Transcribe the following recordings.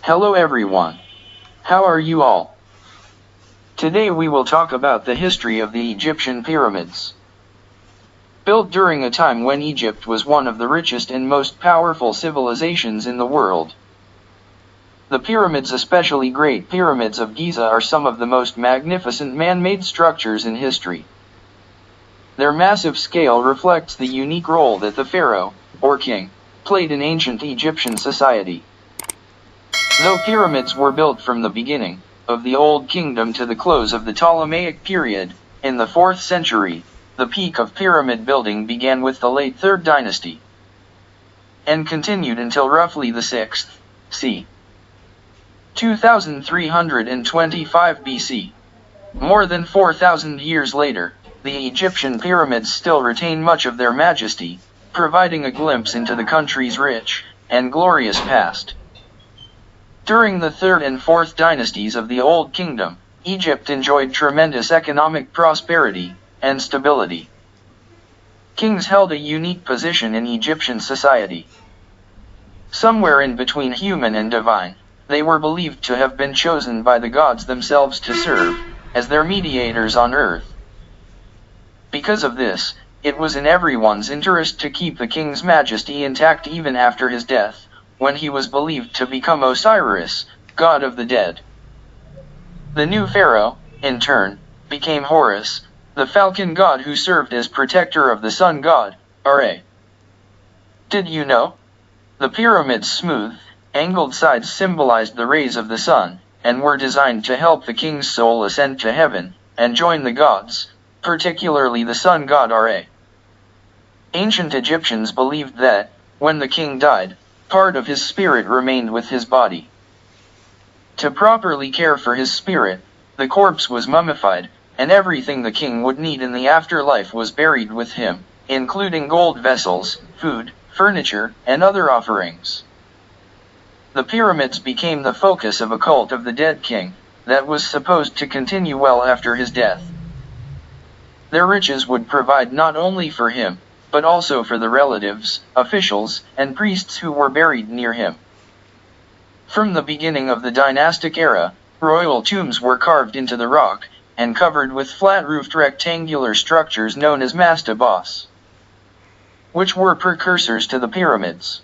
Hello everyone. How are you all? Today we will talk about the history of the Egyptian pyramids. Built during a time when Egypt was one of the richest and most powerful civilizations in the world. The pyramids, especially Great Pyramids of Giza, are some of the most magnificent man-made structures in history. Their massive scale reflects the unique role that the pharaoh, or king, played in ancient Egyptian society. Though pyramids were built from the beginning of the Old Kingdom to the close of the Ptolemaic period, in the 4th century, the peak of pyramid building began with the late 3rd dynasty, and continued until roughly the 6th, c. 2325 BC. More than 4,000 years later, the Egyptian pyramids still retain much of their majesty, providing a glimpse into the country's rich and glorious past. During the 3rd and 4th dynasties of the Old Kingdom, Egypt enjoyed tremendous economic prosperity and stability. Kings held a unique position in Egyptian society. Somewhere in between human and divine, they were believed to have been chosen by the gods themselves to serve as their mediators on earth. Because of this, it was in everyone's interest to keep the king's majesty intact even after his death, when he was believed to become Osiris, god of the dead. The new pharaoh, in turn, became Horus, the falcon god who served as protector of the sun god, Ra. Did you know? The pyramid's smooth, angled sides symbolized the rays of the sun, and were designed to help the king's soul ascend to heaven and join the gods, particularly the sun god Ra. Ancient Egyptians believed that, when the king died, part of his spirit remained with his body. To properly care for his spirit, the corpse was mummified, and everything the king would need in the afterlife was buried with him, including gold vessels, food, furniture, and other offerings. The pyramids became the focus of a cult of the dead king that was supposed to continue well after his death. Their riches would provide not only for him, but also for the relatives, officials, and priests who were buried near him. From the beginning of the dynastic era, royal tombs were carved into the rock, and covered with flat-roofed rectangular structures known as mastabas, which were precursors to the pyramids.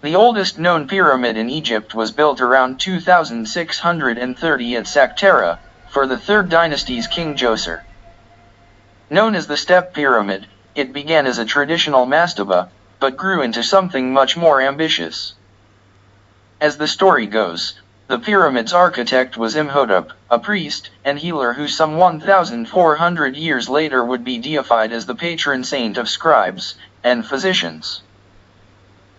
The oldest known pyramid in Egypt was built around 2630 at Saqqara, for the 3rd dynasty's King Djoser. Known as the Step Pyramid, it began as a traditional mastaba, but grew into something much more ambitious. As the story goes, the pyramid's architect was Imhotep, a priest and healer who some 1,400 years later would be deified as the patron saint of scribes and physicians.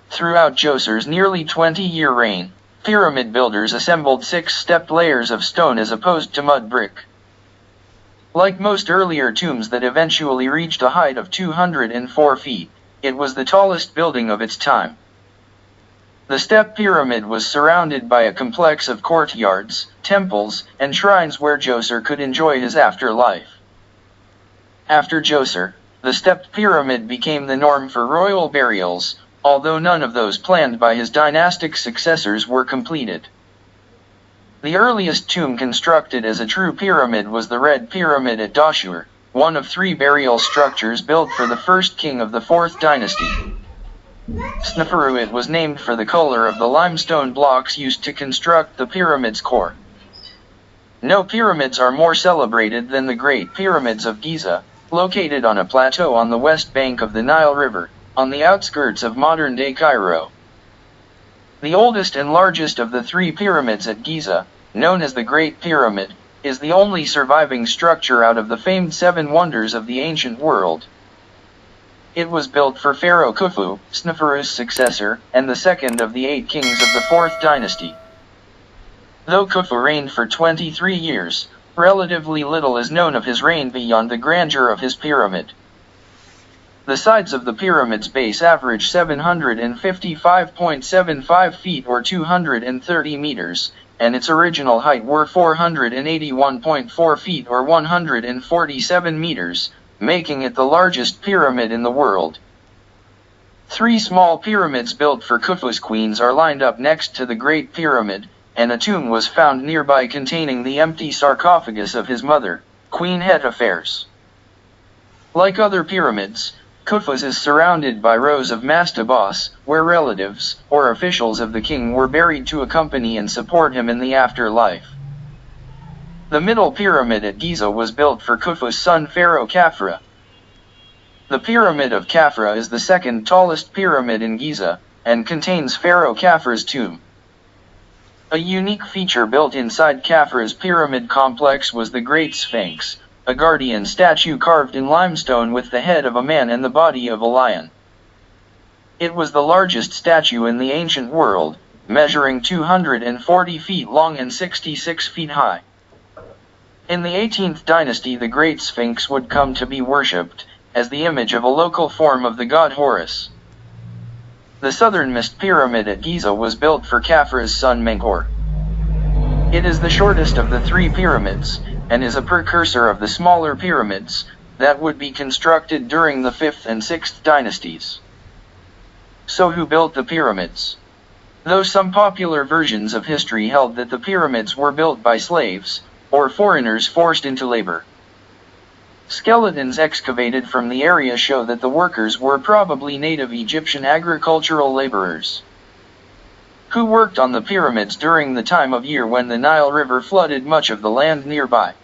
Throughout Djoser's nearly 20-year reign, pyramid builders assembled 6 stepped layers of stone as opposed to mud brick. Like most earlier tombs that eventually reached a height of 204 feet, it was the tallest building of its time. The step pyramid was surrounded by a complex of courtyards, temples, and shrines where Djoser could enjoy his afterlife. After Djoser, the stepped pyramid became the norm for royal burials, although none of those planned by his dynastic successors were completed. The earliest tomb constructed as a true pyramid was the Red Pyramid at Dahshur, one of 3 burial structures built for the first king of the 4th dynasty. Sneferu, it was named for the color of the limestone blocks used to construct the pyramid's core. No pyramids are more celebrated than the Great Pyramids of Giza, located on a plateau on the west bank of the Nile River, on the outskirts of modern-day Cairo. The oldest and largest of the 3 pyramids at Giza, known as the Great Pyramid, is the only surviving structure out of the famed 7 wonders of the ancient world. It was built for Pharaoh Khufu, Sneferu's successor, and the second of the 8 kings of the 4th dynasty. Though Khufu reigned for 23 years, relatively little is known of his reign beyond the grandeur of his pyramid. The sides of the pyramid's base average 755.75 feet or 230 meters, and its original height were 481.4 feet or 147 meters, making it the largest pyramid in the world. 3 small pyramids built for Khufu's queens are lined up next to the Great Pyramid, and a tomb was found nearby containing the empty sarcophagus of his mother, Queen Hetepheres. Like other pyramids, Khufu's is surrounded by rows of mastabas, where relatives or officials of the king were buried to accompany and support him in the afterlife. The middle pyramid at Giza was built for Khufu's son Pharaoh Khafra. The Pyramid of Khafra is the second tallest pyramid in Giza, and contains Pharaoh Khafra's tomb. A unique feature built inside Khafra's pyramid complex was the Great Sphinx, a guardian statue carved in limestone with the head of a man and the body of a lion. It was the largest statue in the ancient world, measuring 240 feet long and 66 feet high. In the 18th dynasty, the Great Sphinx would come to be worshipped as the image of a local form of the god Horus. The southernmost pyramid at Giza was built for Khafra's son Menkaure. It is the shortest of the 3 pyramids, and is a precursor of the smaller pyramids that would be constructed during the 5th and 6th dynasties. So who built the pyramids? Though some popular versions of history held that the pyramids were built by slaves, or foreigners forced into labor. Skeletons excavated from the area show that the workers were probably native Egyptian agricultural laborers, who worked on the pyramids during the time of year when the Nile River flooded much of the land nearby.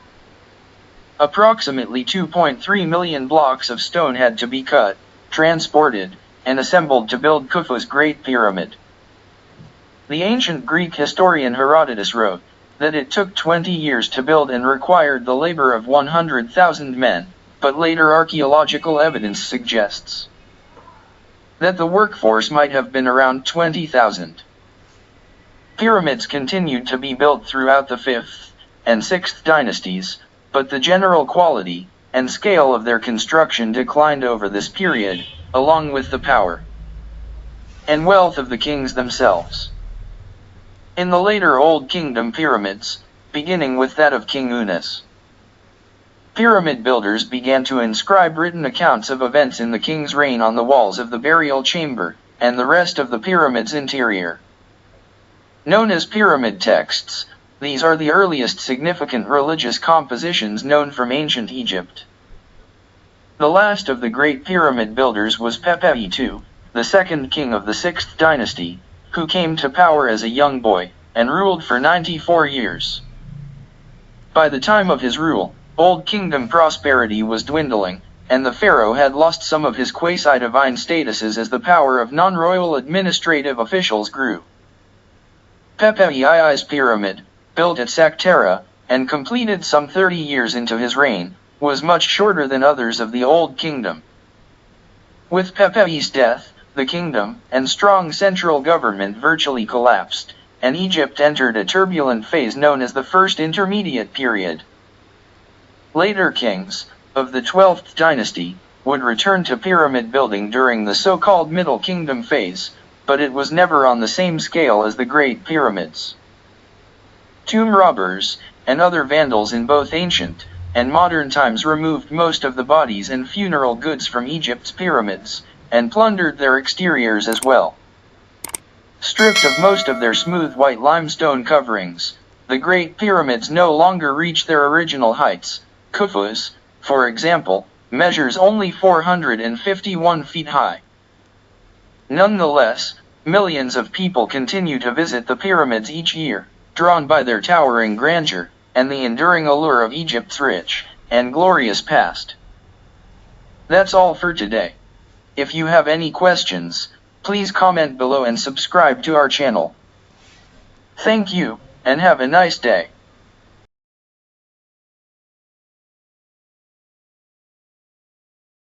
Approximately 2.3 million blocks of stone had to be cut, transported, and assembled to build Khufu's Great Pyramid. The ancient Greek historian Herodotus wrote that it took 20 years to build and required the labor of 100,000 men, but later archaeological evidence suggests that the workforce might have been around 20,000. Pyramids continued to be built throughout the 5th and 6th dynasties, but the general quality and scale of their construction declined over this period, along with the power and wealth of the kings themselves. In the later Old Kingdom pyramids, beginning with that of King Unas, pyramid builders began to inscribe written accounts of events in the king's reign on the walls of the burial chamber and the rest of the pyramid's interior. Known as pyramid texts, these are the earliest significant religious compositions known from ancient Egypt. The last of the great pyramid builders was Pepi II, the second king of the 6th dynasty, who came to power as a young boy, and ruled for 94 years. By the time of his rule, Old Kingdom prosperity was dwindling, and the pharaoh had lost some of his quasi-divine statuses as the power of non-royal administrative officials grew. Pepi II's pyramid, built at Saqqara, and completed some 30 years into his reign, was much shorter than others of the Old Kingdom. With Pepi's death, the kingdom and strong central government virtually collapsed, and Egypt entered a turbulent phase known as the First Intermediate Period. Later kings of the 12th dynasty would return to pyramid building during the so-called Middle Kingdom phase, but it was never on the same scale as the Great Pyramids. Tomb robbers and other vandals in both ancient and modern times removed most of the bodies and funeral goods from Egypt's pyramids, and plundered their exteriors as well. Stripped of most of their smooth white limestone coverings, the Great Pyramids no longer reach their original heights. Khufu's, for example, measures only 451 feet high. Nonetheless, millions of people continue to visit the pyramids each year, drawn by their towering grandeur and the enduring allure of Egypt's rich and glorious past. That's all for today. If you have any questions, please comment below and subscribe to our channel. Thank you, and have a nice day.